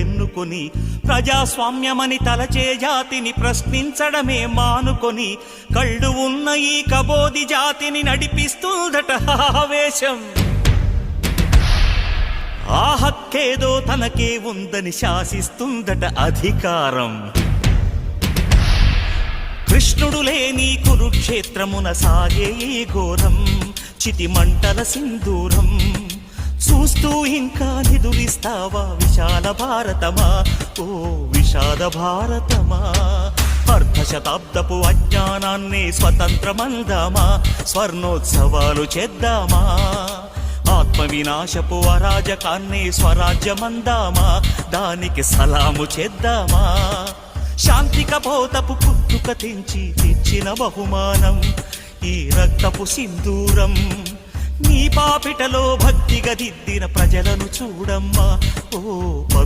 ఎన్నుకొని ప్రజాస్వామ్యమని తలచే జాతిని ప్రశ్నించడమే మానుకొని కళ్ళు ఉన్న ఈ కబోది జాతిని నడిపిస్తుందట ఆవేశం. ఆ హక్కేదో తనకే ఉందని శాసిస్తుందట అధికారం. కృష్ణుడు లేని కురుక్షేత్రమున సాగే ఈ ఘోరం చితి మంటల సింధూరం. చూస్తూ ఇంకా నిదురిస్తావా విశాల భారతమా, ఓ విషాద భారతమా. అర్ధశతాబ్దపు అజ్ఞానాన్ని స్వతంత్రమందామా, స్వర్ణోత్సవాలు చేద్దామా. ఆత్మ వినాశపు అరాజకాన్ని స్వరాజ్యమందామా, దానికి సలాము చేద్దామా. శాంతిక బోధపు పుట్టుక తెచ్చిన బహుమానం ఈ రక్తపు సింధూరం. నీ పాపిటలో భక్తిగా దిద్దిన ప్రజలను చూడమ్మా, ఓ పవిత్ర